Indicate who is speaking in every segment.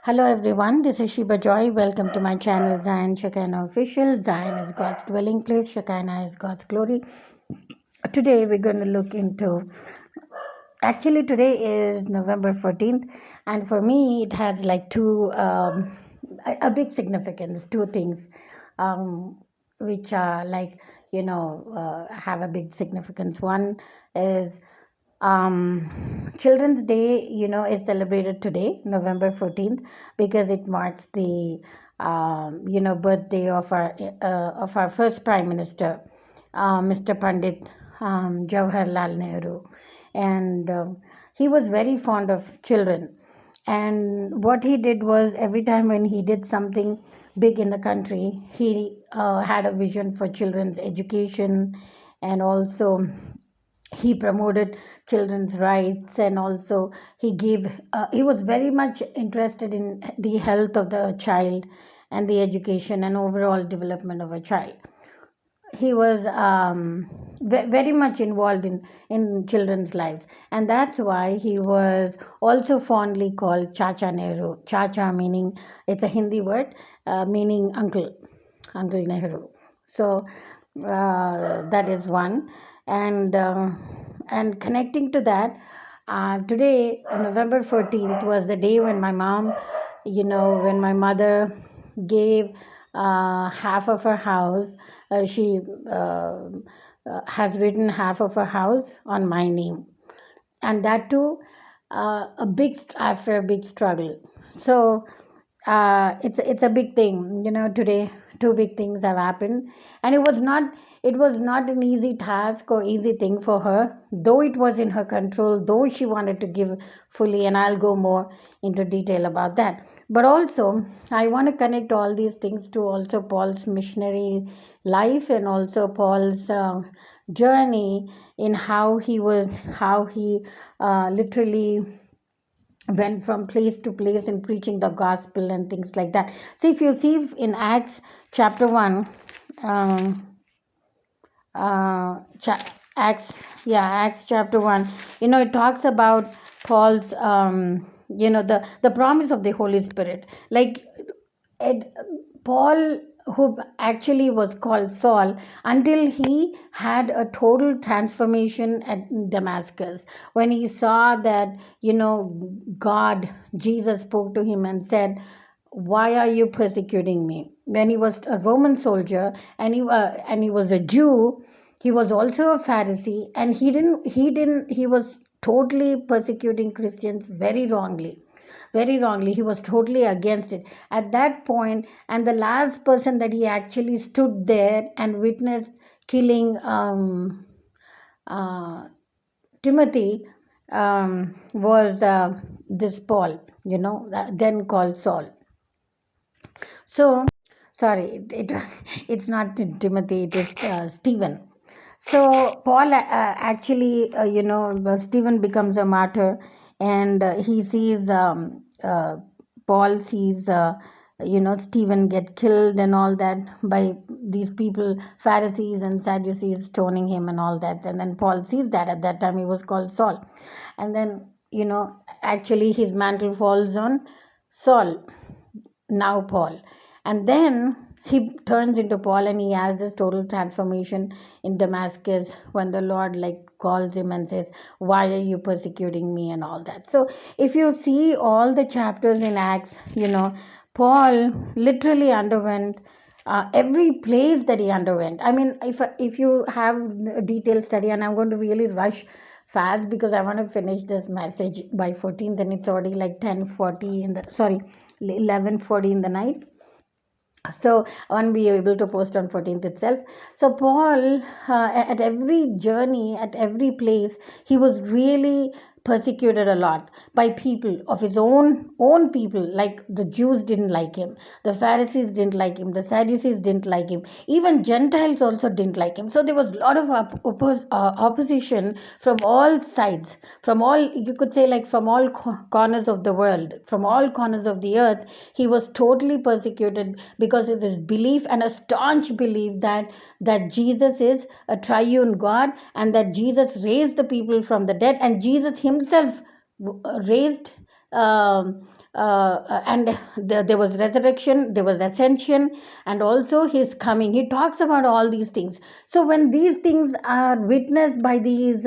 Speaker 1: Hello everyone, this is Sheba Joy. Welcome to my channel Zion Shekinah Official. Zion is God's dwelling place, Shekinah is God's glory. Today we're going to look into, actually today is November 14th, and for me it has like a big significance, two things which are like, have a big significance. One is Children's Day, is celebrated today, November 14th, because it marks the, birthday of our first Prime Minister, Mr. Pandit Jawaharlal Nehru. And he was very fond of children. And what he did was every time when he did something big in the country, he had a vision for children's education, and also he promoted children's rights, and also he was very much interested in the health of the child and the education and overall development of a child. He was very much involved in children's lives, and that's why he was also fondly called Chacha Nehru. Chacha meaning, it's a Hindi word, meaning Uncle Nehru. So that is one. And connecting to that, today, November 14th, was the day when my mom, when my mother gave half of her house. She has written half of her house on my name, and that too, after a big struggle. So it's a big thing, today two big things have happened, and it was not an easy task or easy thing for her, though it was in her control, though she wanted to give fully, and I'll go more into detail about that. But also I want to connect all these things to also Paul's missionary life, and also Paul's journey in how he literally went from place to place in preaching the gospel and things like that. So if you see in Acts chapter 1, um, Acts chapter 1, it talks about Paul's, the promise of the Holy Spirit. Like, it, Paul, who actually was called Saul, until he had a total transformation at Damascus, when he saw that, God, Jesus spoke to him and said, "Why are you persecuting me?" When he was a Roman soldier, and he was a Jew, he was also a Pharisee, and he was totally persecuting Christians very wrongly, very wrongly. He was totally against it at that point. And the last person that he actually stood there and witnessed killing uh, Timothy, was this Paul, then called Saul. So, sorry, it's not Timothy, it is Stephen. So Paul, actually, Stephen becomes a martyr, and he sees, Paul sees, Stephen get killed and all that by these people, Pharisees and Sadducees, stoning him and all that. And then Paul sees that. At that time he was called Saul, and then, actually his mantle falls on Saul, now Paul. And then he turns into Paul, and he has this total transformation in Damascus when the Lord like calls him and says, "Why are you persecuting me?" and all that. So if you see all the chapters in Acts, Paul literally underwent every place that he underwent. I mean, if you have a detailed study, and I'm going to really rush fast because I want to finish this message by 14th, and it's already like 10:40 in the, sorry, 11:40 in the night. So I won't be able to post on 14th itself. So Paul, at every journey, at every place, he was really persecuted a lot by people of his own people. Like, the Jews didn't like him, the Pharisees didn't like him, the Sadducees didn't like him, even Gentiles also didn't like him. So there was a lot of opposition from all sides, from all, you could say, like from all corners of the world, from all corners of the earth. He was totally persecuted because of his belief, and a staunch belief that Jesus is a triune God, and that Jesus raised the people from the dead, and Jesus himself raised, um, and there was resurrection, there was ascension, and also his coming. He talks about all these things. So when these things are witnessed by these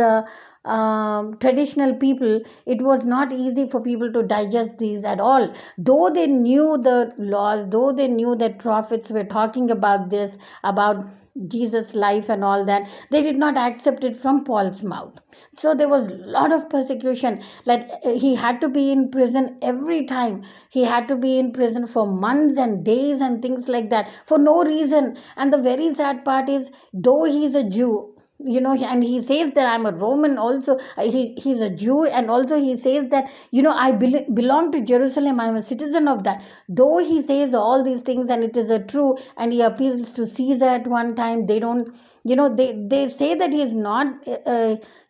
Speaker 1: traditional people, it was not easy for people to digest these at all. Though they knew the laws, though they knew that prophets were talking about this, about Jesus' life and all that, they did not accept it from Paul's mouth. So there was a lot of persecution. Like he had to be in prison every time. He had to be in prison for months and days and things like that for no reason. And the very sad part is, though he's a Jew, and he says that I'm a Roman also. He's a Jew, and also he says that, I belong to Jerusalem, I'm a citizen of that. Though he says all these things and it is a true, and he appeals to Caesar at one time, they don't, they say that he's not,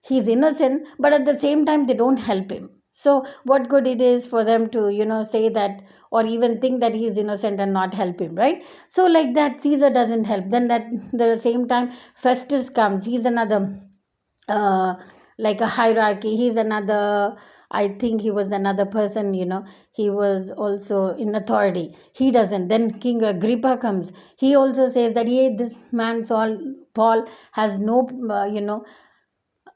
Speaker 1: he's innocent, but at the same time they don't help him. So what good it is for them to, say that, or even think that he's innocent and not help him, right? So like that, Caesar doesn't help. Then at the same time, Festus comes. He's another, uh, like a hierarchy. He's another, I think he was another person, he was also in authority. He doesn't. Then King Agrippa comes. He also says that, this man Saul, Paul, has no,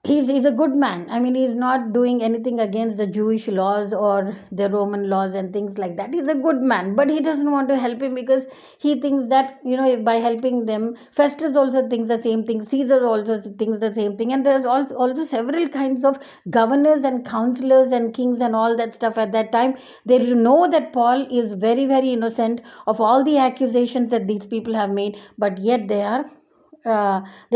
Speaker 1: he's a good man. I mean, he's not doing anything against the Jewish laws or the Roman laws and things like that. He's a good man, but he doesn't want to help him because he thinks that, by helping them, Festus also thinks the same thing, Caesar also thinks the same thing, and there's also several kinds of governors and counselors and kings and all that stuff at that time. They know that Paul is very, very innocent of all the accusations that these people have made, but yet they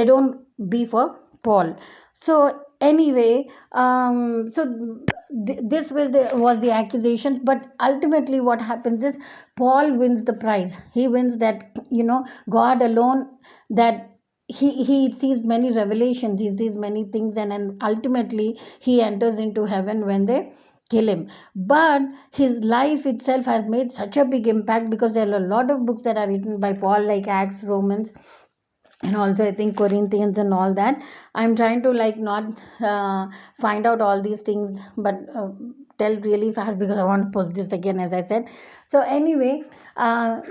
Speaker 1: don't be for Paul. So anyway, this was the accusations, but ultimately what happens is Paul wins the prize. He wins that, God alone, that he sees many revelations, he sees many things, and ultimately he enters into heaven when they kill him. But his life itself has made such a big impact, because there are a lot of books that are written by Paul, like Acts, Romans, and also I think Corinthians and all that. I'm trying to like not find out all these things, but tell really fast because I want to post this again, as I said. So anyway,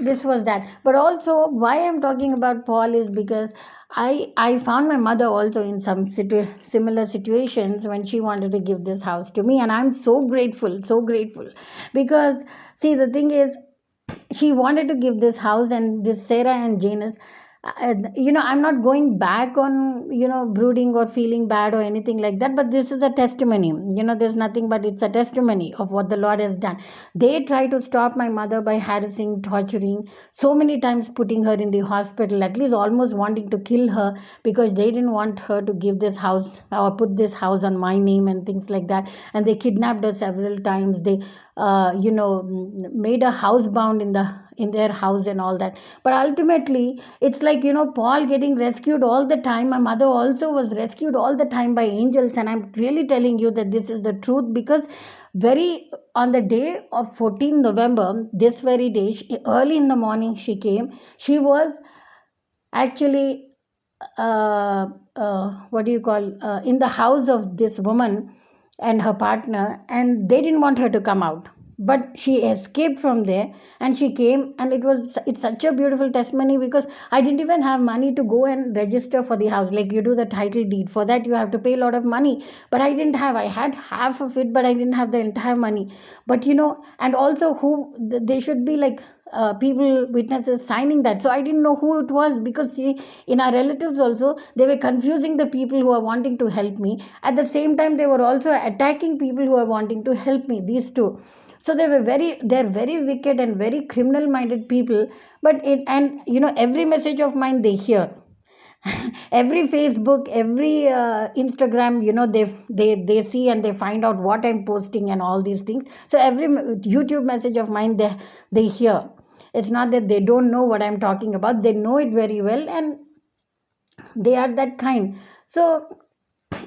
Speaker 1: this was that. But also, why I'm talking about Paul is because I found my mother also in some similar situations when she wanted to give this house to me, and I'm so grateful, so grateful, because see, the thing is, she wanted to give this house, and this Sarah and Janus, I'm not going back on, brooding or feeling bad or anything like that, but this is a testimony. There's nothing, but it's a testimony of what the Lord has done. They try to stop my mother by harassing, torturing, so many times putting her in the hospital, at least almost wanting to kill her, because they didn't want her to give this house or put this house on my name and things like that. And they kidnapped her several times. They made a housebound in their house and all that. But ultimately, it's like, Paul getting rescued all the time. My mother also was rescued all the time by angels, and I'm really telling you that this is the truth, because very on the day of 14 November, this very day, early in the morning, she came. She was actually, what do you call, in the house of this woman and her partner, and they didn't want her to come out, but she escaped from there and she came. And it's such a beautiful testimony, because I didn't even have money to go and register for the house. Like, you do the title deed, for that you have to pay a lot of money, but I didn't have. I had half of it, but I didn't have the entire money. But and also, who they should be like, people, witnesses signing that. So I didn't know who it was, because see, in our relatives also, they were confusing the people who are wanting to help me. At the same time, they were also attacking people who are wanting to help me, these two. So they're very wicked and very criminal minded people. But every message of mine they hear. Every Facebook, every Instagram, they see and they find out what I'm posting and all these things. So every YouTube message of mine, they hear. It's not that they don't know what I'm talking about, they know it very well, and they are that kind. So,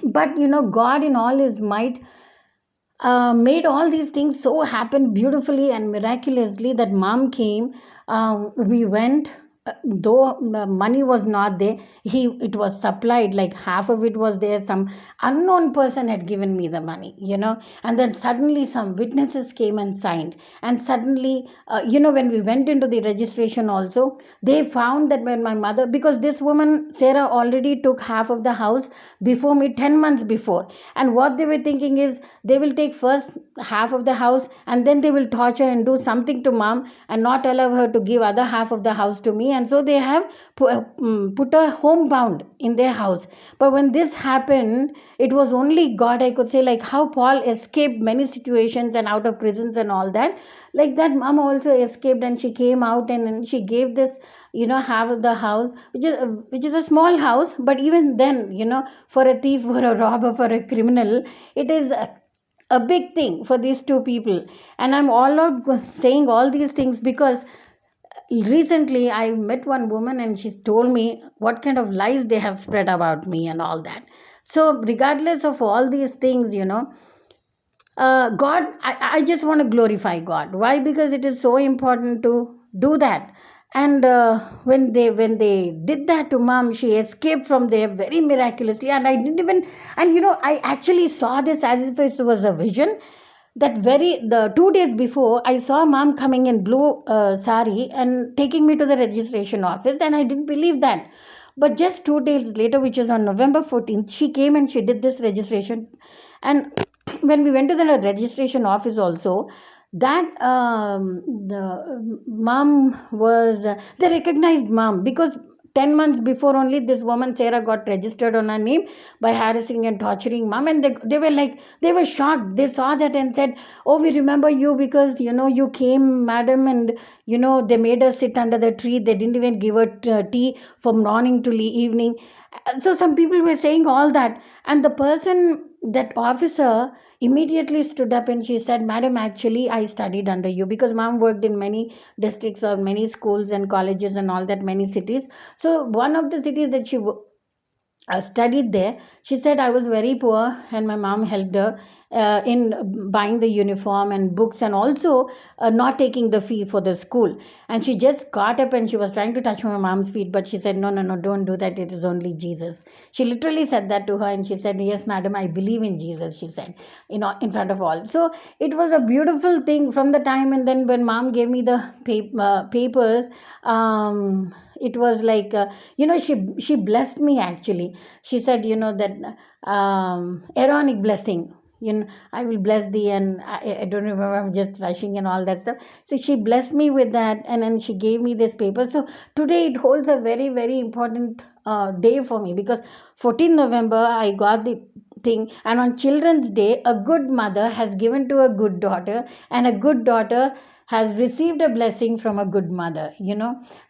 Speaker 1: but God in all his might made all these things so happen beautifully and miraculously, that mom came. We went, though money was not there, it was supplied, like half of it was there. Some unknown person had given me the money, and then suddenly some witnesses came and signed. And suddenly, when we went into the registration also, they found that when my mother, because this woman Sarah already took half of the house before me, 10 months before. And what they were thinking is, they will take first half of the house, and then they will torture and do something to mom, and not allow her to give other half of the house to me. And so they have put a homebound in their house. But when this happened, it was only God, I could say, like how Paul escaped many situations and out of prisons and all that. Like that, mom also escaped, and she came out, and she gave this, half of the house, which is a small house. But even then, for a thief, for a robber, for a criminal, it is a big thing for these two people. And I'm all out saying all these things because recently I met one woman, and she told me what kind of lies they have spread about me and all that. So regardless of all these things, God, I just want to glorify God. Why? Because it is so important to do that. And when they did that to mom, she escaped from there very miraculously. And I didn't even, and I actually saw this as if it was a vision. That very the 2 days before, I saw mom coming in blue sari and taking me to the registration office, and I didn't believe that. But just 2 days later, which is on November 14th, she came and she did this registration. And when we went to the registration office also, that the mom was they recognized mom, because 10 months before only, this woman Sarah got registered on her name by harassing and torturing mom. And they were like, they were shocked. They saw that and said, oh, we remember you, because you came, madam. And they made her sit under the tree. They didn't even give her tea from morning to evening. So some people were saying all that. And the person, that officer, immediately stood up, and she said, madam, actually I studied under you, because mom worked in many districts or many schools and colleges and all that, many cities. So one of the cities that she studied there, she said, I was very poor, and my mom helped her in buying the uniform and books, and also not taking the fee for the school. And she just got up, and she was trying to touch my mom's feet, but she said, no, no, no, don't do that, it is only Jesus. She literally said that to her, and she said, yes, madam, I believe in Jesus, she said, in front of all. So it was a beautiful thing from the time. And then when mom gave me the papers, it was like, she blessed me actually. She said, that Aaronic blessing, I will bless thee. And I don't remember, I'm just rushing and all that stuff. So she blessed me with that, and then she gave me this paper. So today it holds a very, very important day for me, because 14 November I got the thing. And on Children's Day, a good mother has given to a good daughter, and a good daughter has received a blessing from a good mother.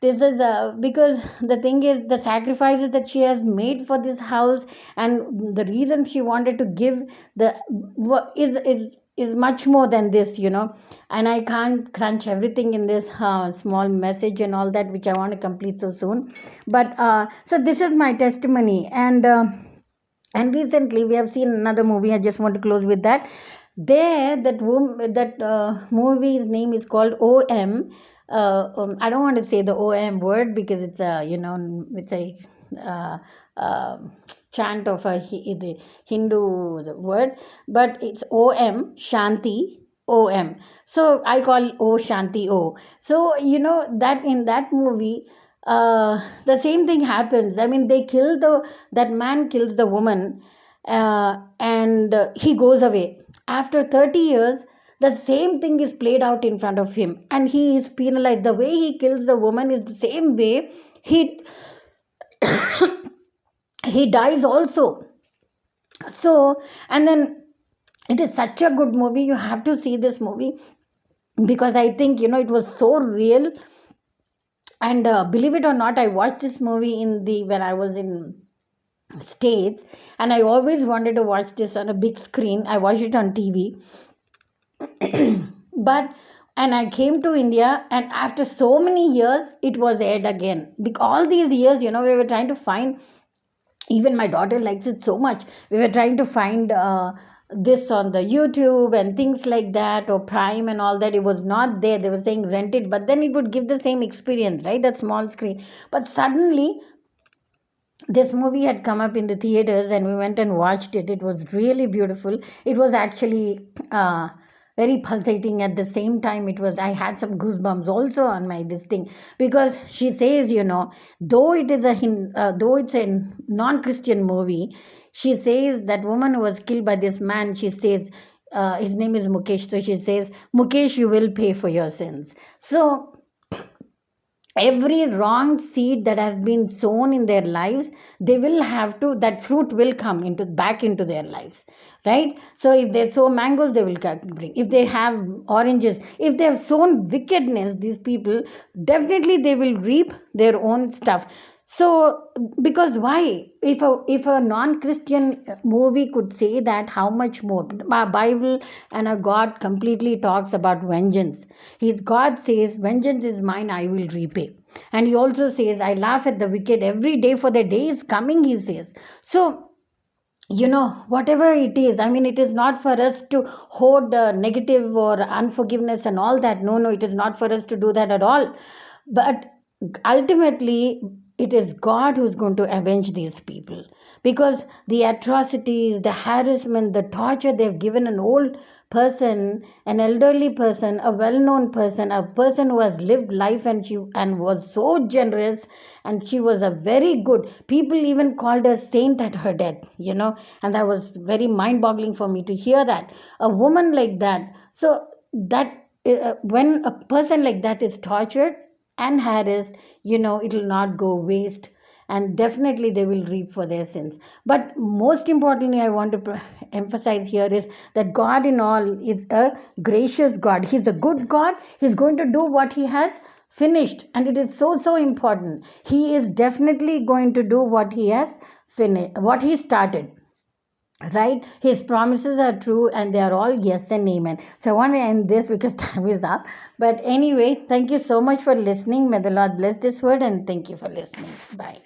Speaker 1: This is because the thing is, the sacrifices that she has made for this house, and the reason she wanted to give the is much more than this. And I can't crunch everything in this small message and all that, which I want to complete so soon. But so this is my testimony. And recently we have seen another movie. I just want to close with that. There, that movie's name is called OM. I don't want to say the OM word, because it's a it's a uh, uh, chant of the Hindu word, but it's OM, Shanti OM. So I call O Shanti O. So that in that movie, the same thing happens. I mean, that man kills the woman, and he goes away. After 30 years, the same thing is played out in front of him, and he is penalized. The way he kills the woman is the same way he he dies also. So, and then it is such a good movie. You have to see this movie, because I think it was so real. And believe it or not, I watched this movie when I was in States, and I always wanted to watch this on a big screen. I watched it on TV. But and I came to India, and after so many years, it was aired again. Because all these years, we were trying to find. Even my daughter likes it so much. We were trying to find this on the YouTube and things like that, or Prime and all that. It was not there. They were saying rent it, but then it would give the same experience, right? That small screen. But suddenly this movie had come up in the theaters and we went and watched it. It was really beautiful. It was actually very pulsating. At the same time, it was, I had some goosebumps also on my this thing, because she says, though it is though it's a non-Christian movie, she says that woman who was killed by this man, she says, his name is Mukesh, so she says, Mukesh, you will pay for your sins. So every wrong seed that has been sown in their lives, they will have to, that fruit will come into back into their lives, right? So if they sow mangoes, they will bring. If they have oranges, if they have sown wickedness, these people, definitely they will reap their own stuff. So, because why? If a non-Christian movie could say that, how much more? My Bible and our God completely talks about vengeance. God says, vengeance is mine, I will repay. And he also says, I laugh at the wicked every day, for the day is coming, he says. So, whatever it is, I mean, it is not for us to hoard negative or unforgiveness and all that. No, it is not for us to do that at all. But ultimately, it is God who's going to avenge these people, because the atrocities, the harassment, the torture they've given an old person, an elderly person, a well-known person, a person who has lived life, and was so generous, and she was a very good, people even called her saint at her death, and that was very mind-boggling for me to hear that, a woman like that. So that when a person like that is tortured and harassed, it will not go waste, and definitely they will reap for their sins. But most importantly, I want to emphasize here is that God in all is a gracious God. He's a good God. He's going to do what he has finished, and it is so important. He is definitely going to do what he has finished, what he started, right? His promises are true, and they are all yes and amen. So I want to end this because time is up. But anyway, thank you so much for listening. May the Lord bless this word, and thank you for listening. Bye.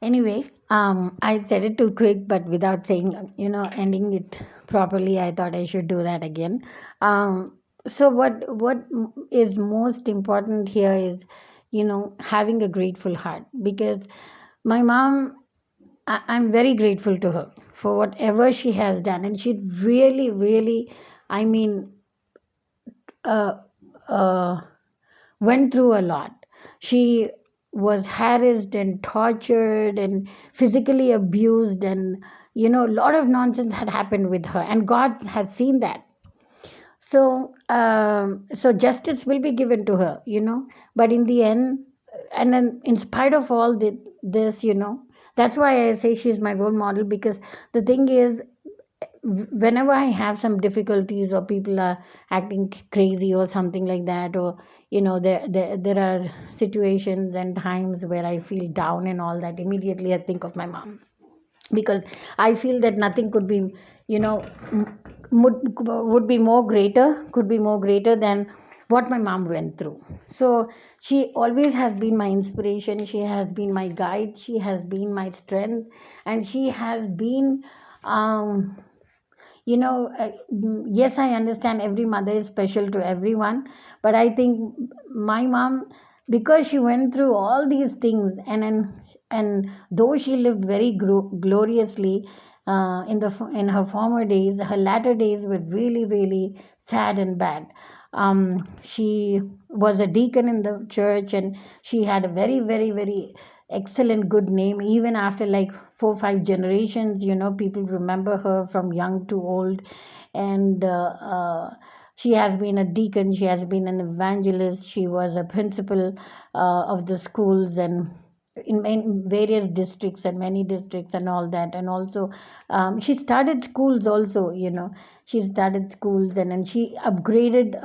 Speaker 1: Anyway, I said it too quick, but without saying, ending it properly, I thought I should do that again. So what is most important here is, having a grateful heart, because my mom, I'm very grateful to her for whatever she has done, and she really, I mean, uh, uh, went through a lot. She was harassed and tortured and physically abused, and a lot of nonsense had happened with her, and God had seen that. So justice will be given to her, but in the end, and then in spite of all this, that's why I say she's my role model, because the thing is, whenever I have some difficulties, or people are acting crazy or something like that, or there are situations and times where I feel down and all that, immediately I think of my mom, because I feel that nothing could be, would be more greater, could be more greater than what my mom went through. So she always has been my inspiration. She has been my guide. She has been my strength, and she has been, um, yes, I understand every mother is special to everyone, but I think my mom, because she went through all these things, and though she lived very gloriously in her former days, her latter days were really sad and bad. She was a deacon in the church, and she had a very excellent good name. Even after like 4 5 generations, people remember her from young to old. And she has been a deacon, she has been an evangelist, she was a principal of the schools, and in various districts, and many districts and all that. And also she started schools also, she started schools, and then she upgraded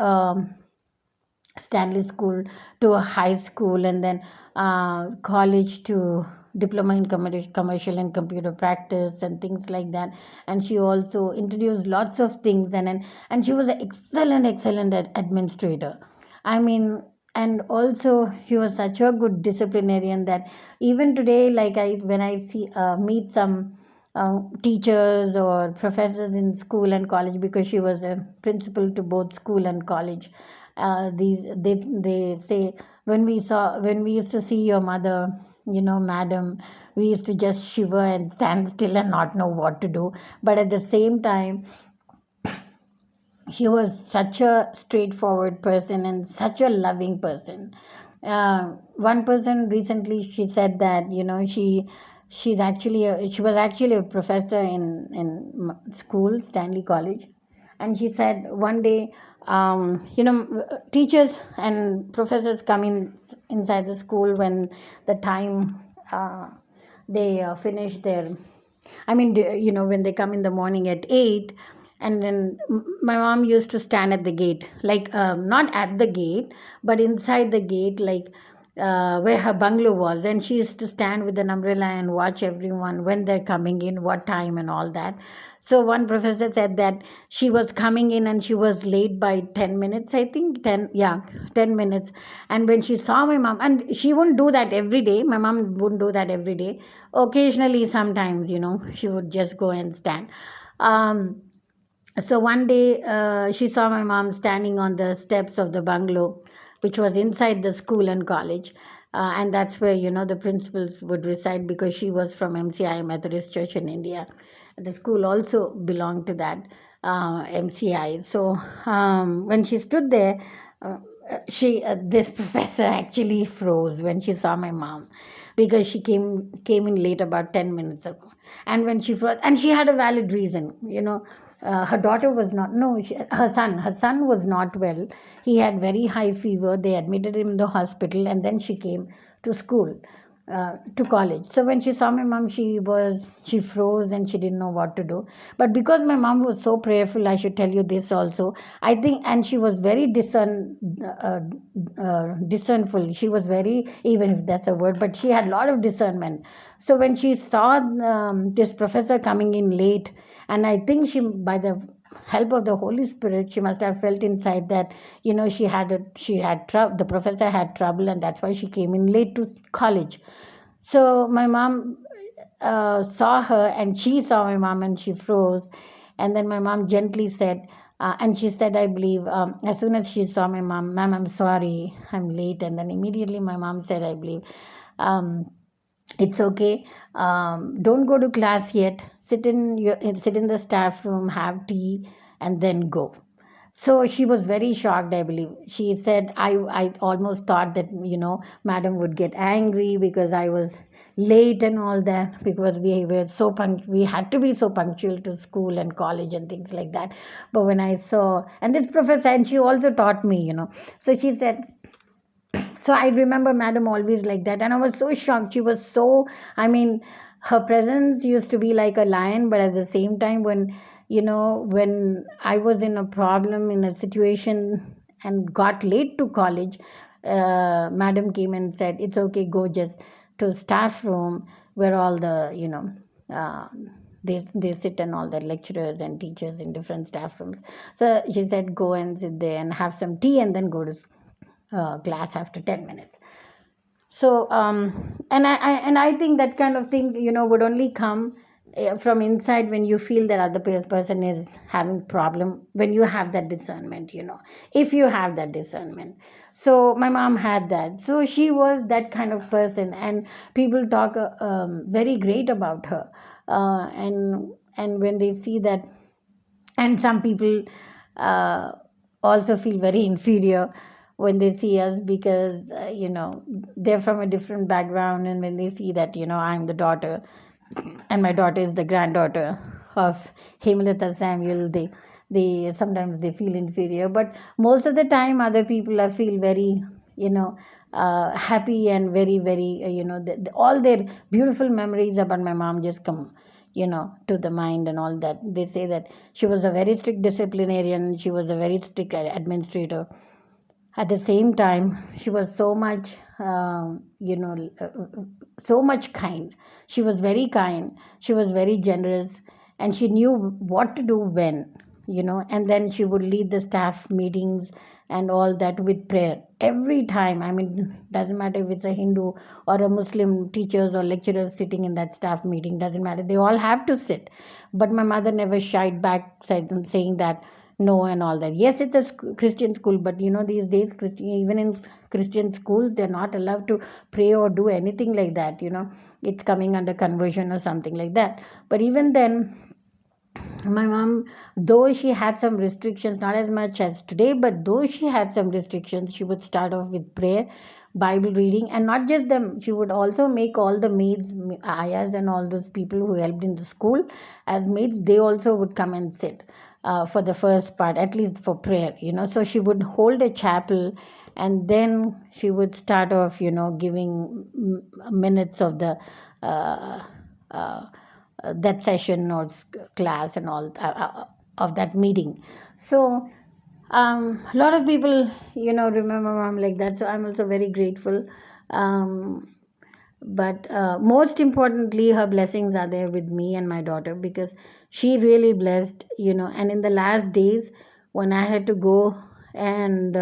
Speaker 1: Stanley School to a high school, and then college to diploma in commercial and computer practice and things like that. And she also introduced lots of things, and she was an excellent administrator. I mean, and also she was such a good disciplinarian that even today, like I when I see meet some teachers or professors in school and college, because she was a principal to both school and college. These they say, when we used to see your mother, madam, we used to just shiver and stand still and not know what to do. But at the same time, she was such a straightforward person and such a loving person. One person recently, she said that, she was actually a professor in school, Stanley College. And she said one day, teachers and professors come inside the school when the time, they finish their, I mean, when they come in the morning at 8, and then my mom used to stand at the gate, like, not at the gate, but inside the gate, like, where her bungalow was. And she used to stand with an umbrella and watch everyone when they're coming in, what time, and all that. So one professor said that she was coming in and she was late by 10 minutes, I think, 10, yeah, 10 minutes. And when she saw my mom, and she wouldn't do that every day, my mom wouldn't do that every day. Occasionally, sometimes, she would just go and stand. Um, so one day, she saw my mom standing on the steps of the bungalow, which was inside the school and college. And that's where, the principals would reside, because she was from MCI, Methodist Church in India. The school also belonged to that MCI. So when she stood there, this professor actually froze when she saw my mom, because she came in late about 10 minutes ago. And when she froze, and she had a valid reason, her daughter was not, no, her son was not well. He had very high fever. They admitted him in the hospital, and then she came to school, to college. So when she saw my mom, she froze and she didn't know what to do. But because my mom was so prayerful, I should tell you this also, I think. And she was very discernful. She was very, even if that's a word, but she had a lot of discernment. So when she saw this professor coming in late, and I think she, by the help of the Holy Spirit, she must have felt inside that, the professor had trouble, and that's why she came in late to college. So my mom saw her, and she saw my mom, and she froze. And then my mom gently said, and she said, I believe, as soon as she saw my mom, ma'am, I'm sorry, I'm late. And then immediately my mom said, I believe, um, it's okay. Don't go to class yet. Sit in the staff room, have tea, and then go. So she was very shocked, I believe. She said, I almost thought that, madam would get angry because I was late and all that, because we had to be so punctual to school and college and things like that. But when I saw, and this professor, and she also taught me, so she said, so I remember madam always like that. And I was so shocked. She was so, I mean, her presence used to be like a lion, but at the same time, when I was in a problem, in a situation, and got late to college, madam came and said, it's okay, go just to staff room, where all the, uh, they sit, and all the lecturers and teachers in different staff rooms. So she said, go and sit there and have some tea, and then go to class after 10 minutes. So and I think that kind of thing, would only come from inside, when you feel that other person is having problem, when you have that discernment, if you have that discernment. So my mom had that. So she was that kind of person, and people talk very great about her. And when they see that, and some people uh, also feel very inferior when they see us, because they're from a different background, and when they see that, I'm the daughter, and my daughter is the granddaughter of Hemlata Samuel, they sometimes they feel inferior. But most of the time, other people feel very, you know happy, and very, very, all their beautiful memories about my mom just come, to the mind, and all that. They say that she was a very strict disciplinarian, she was a very strict administrator. At the same time, she was so much, so much kind. She was very kind, she was very generous, and she knew what to do when. and then she would lead the staff meetings and all that with prayer every time. I mean, doesn't matter if it's a Hindu or a Muslim, teachers or lecturers sitting in that staff meeting, doesn't matter. They all have to sit. But my mother never shied back, saying that no and all that. Yes, it's a Christian school, but these days, even in Christian schools, they're not allowed to pray or do anything like that. It's coming under conversion or something like that. But even then, my mom, though she had some restrictions, not as much as today, but though she had some restrictions, she would start off with prayer, Bible reading, and not just them. She would also make all the maids, ayahs, and all those people who helped in the school as maids. They also would come and sit for the first part, at least for prayer. So she would hold a chapel, and then she would start off, giving minutes of the. Uh, that session or class and all of that meeting. So a lot of people remember mom like that, so I'm also very grateful. But most importantly, her blessings are there with me and my daughter, because she really blessed, and in the last days when I had to go and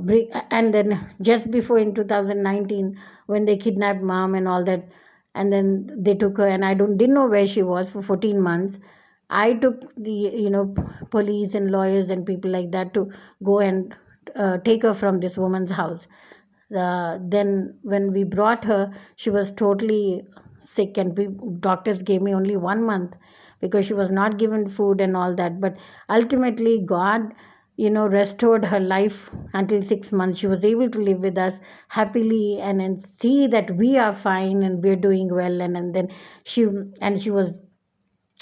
Speaker 1: bring, and then just before in 2019 when they kidnapped mom and all that, and then they took her, and I didn't know where she was for 14 months. I took the police and lawyers and people like that to go and take her from this woman's house. Then when we brought her, she was totally sick, and doctors gave me only 1 month because she was not given food and all that. But ultimately, God, restored her life until 6 months. She was able to live with us happily and see that we are fine and we're doing well. And then she was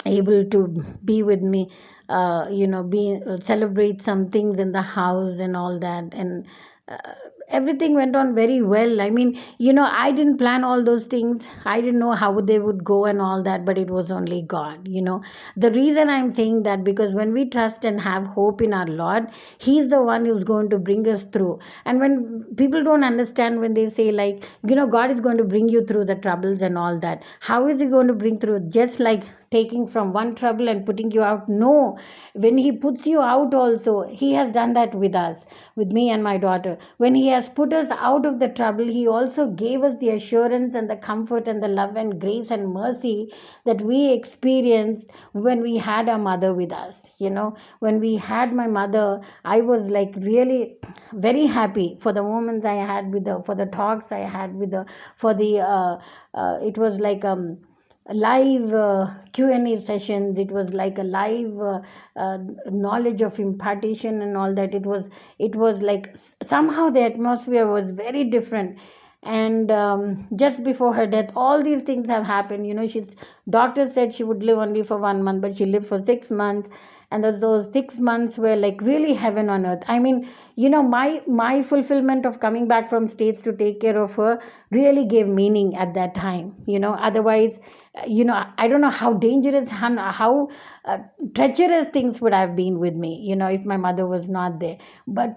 Speaker 1: able to be with me, be celebrate some things in the house and all that. And uh, everything went on very well. I mean, I didn't plan all those things. I didn't know how they would go and all that, but it was only God. The reason I'm saying that, because when we trust and have hope in our Lord, He's the one who's going to bring us through. And when people don't understand, when they say like, God is going to bring you through the troubles and all that, how is He going to bring through? Just like taking from one trouble and putting you out? No. When He puts you out also, He has done that with us, with me and my daughter. When He has put us out of the trouble, He also gave us the assurance and the comfort and the love and grace and mercy that we experienced when we had our mother with us. When we had my mother, I was like really very happy for the moments I had with her, for the talks I had with her, for the it was like live Q&A sessions. It was like a live knowledge of impartation and all that. It was like somehow the atmosphere was very different. And just before her death, all these things have happened. She's doctor said she would live only for 1 month, but she lived for 6 months. And those 6 months were like really heaven on earth. I mean, my fulfillment of coming back from States to take care of her really gave meaning at that time. Otherwise, I don't know how dangerous, how treacherous things would have been with me, if my mother was not there. But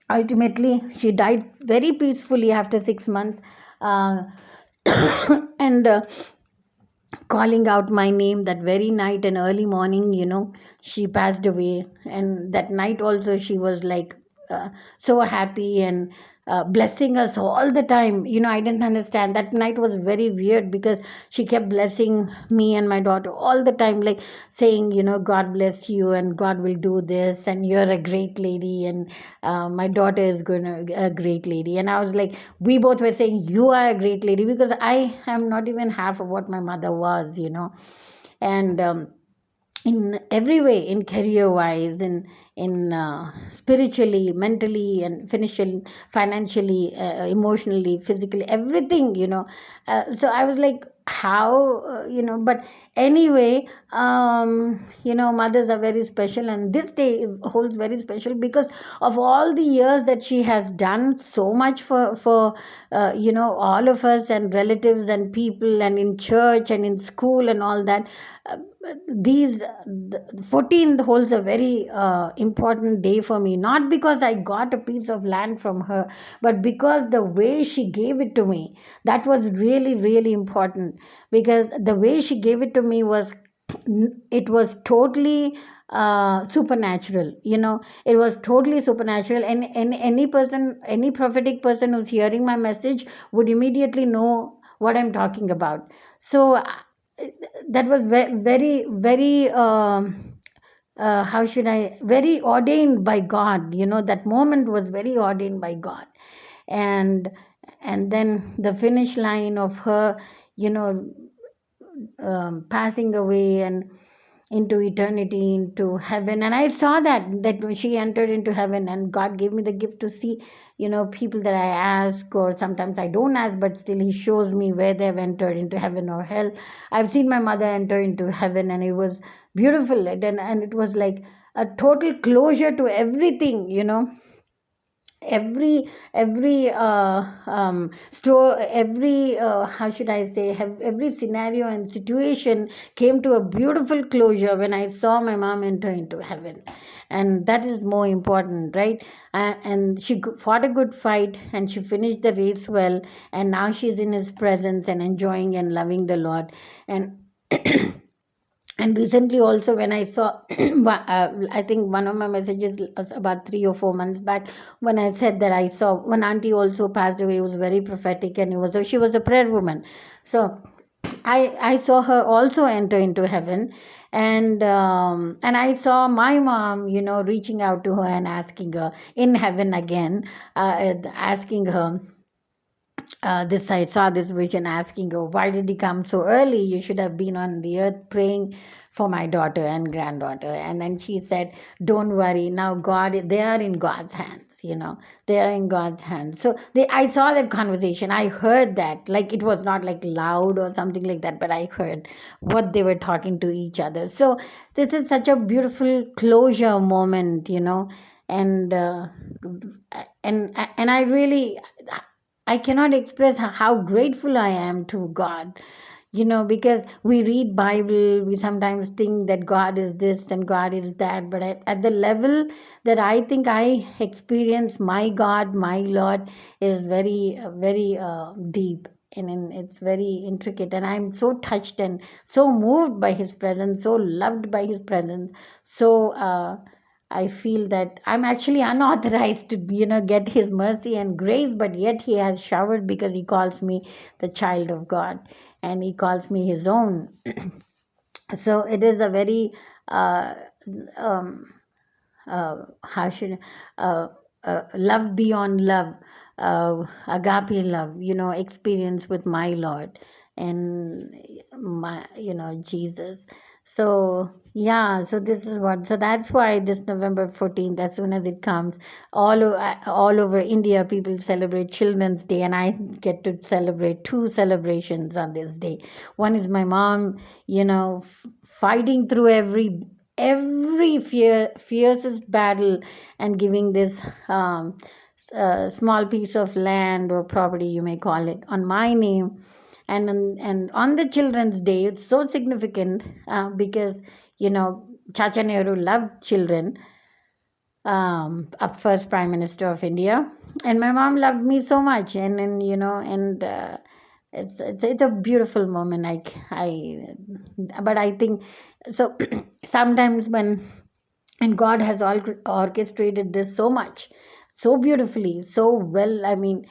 Speaker 1: ultimately, she died very peacefully after 6 months. Uh, and calling out my name that very night and early morning, she passed away. And that night also, she was like so happy and blessing us all the time. I didn't understand. That night was very weird because she kept blessing me and my daughter all the time, like saying, God bless you and God will do this and you're a great lady, and my daughter is going to a great lady. And I was like, we both were saying, you are a great lady, because I am not even half of what my mother was. And in every way, in career wise, in spiritually, mentally, and financially, emotionally, physically, everything. So I was like, how, but anyway, mothers are very special, and this day holds very special because of all the years that she has done so much for all of us and relatives and people, and in church and in school and all that. uh, these 14th holds a very important day for me, not because I got a piece of land from her, but because the way she gave it to me, that was really really important. Because the way she gave it to me was, it was totally supernatural. It was totally supernatural, and any person, any prophetic person who's hearing my message would immediately know what I'm talking about. So that was very, very, how should I, very ordained by God. That moment was very ordained by God. And and then the finish line of her, you know passing away and into eternity, into heaven. And I saw that when she entered into heaven, and God gave me the gift to see, people that I ask, or sometimes I don't ask, but still He shows me where they've entered into heaven or hell. I've seen my mother enter into heaven, and it was beautiful. And it was like a total closure to everything. Every store, every, how should I say, every scenario and situation came to a beautiful closure when I saw my mom enter into heaven. And that is more important, right? And she fought a good fight, and she finished the race well, and now she's in His presence and enjoying and loving the Lord. And and recently also, when I saw, I think one of my messages was about 3 or 4 months back, when I said that I saw one auntie also passed away. It was very prophetic, and she was a prayer woman. So I saw her also enter into heaven. And I saw my mom, reaching out to her and asking her in heaven again, asking her, this I saw this vision, asking her, why did He come so early? You should have been on the earth praying for my daughter and granddaughter. And then she said, don't worry, now they are in God's hands. They are in God's hands. So I saw that conversation. I heard that, like, it was not like loud or something like that, but I heard what they were talking to each other. So this is such a beautiful closure moment. And and I really, I cannot express how grateful I am to God. Because we read Bible, we sometimes think that God is this and God is that, but at the level that I think I experience my God, my Lord, is very, very deep. And it's very intricate, and I'm so touched and so moved by His presence, so loved by His presence. So I feel that I'm actually unauthorized to, get His mercy and grace, but yet He has showered, because He calls me the child of God, and He calls me His own. So it is a very, uh, um, how should, uh, love beyond love, agape love, experience with my Lord and my, Jesus. So yeah, so this is what. So that's why this November 14th, as soon as it comes, all over India, people celebrate Children's Day, and I get to celebrate two celebrations on this day. One is my mom, fighting through every fiercest battle, and giving this, small piece of land or property, you may call it, on my name. And on the Children's Day, it's so significant, because Chacha Nehru loved children, up first Prime Minister of India, and my mom loved me so much. And it's a beautiful moment. But I think so. Sometimes when, and God has all orchestrated this so much, so beautifully, so well. I mean,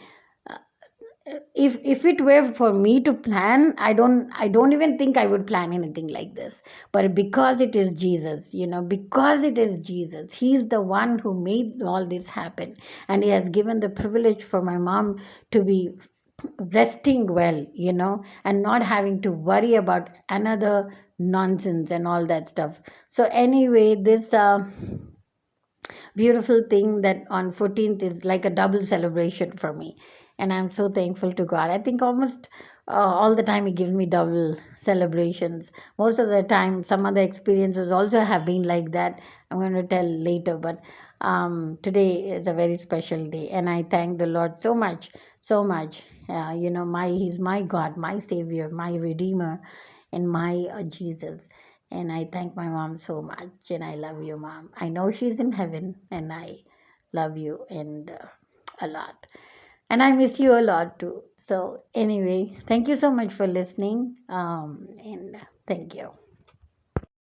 Speaker 1: if it were for me to plan, I don't even think I would plan anything like this. But because it is Jesus, because it is Jesus, He's the one who made all this happen. And He has given the privilege for my mom to be resting well, and not having to worry about another nonsense and all that stuff. So anyway, this beautiful thing that on 14th is like a double celebration for me. And I'm so thankful to God. I think almost, all the time He gives me double celebrations. Most of the time, some other experiences also have been like that. I'm going to tell later, but today is a very special day, and I thank the Lord so much, so much. He's my God, my Savior, my Redeemer, and my Jesus. And I thank my mom so much, and I love you, Mom. I know she's in heaven, and I love you and a lot. And I miss you a lot too. So anyway, thank you so much for listening, and thank you.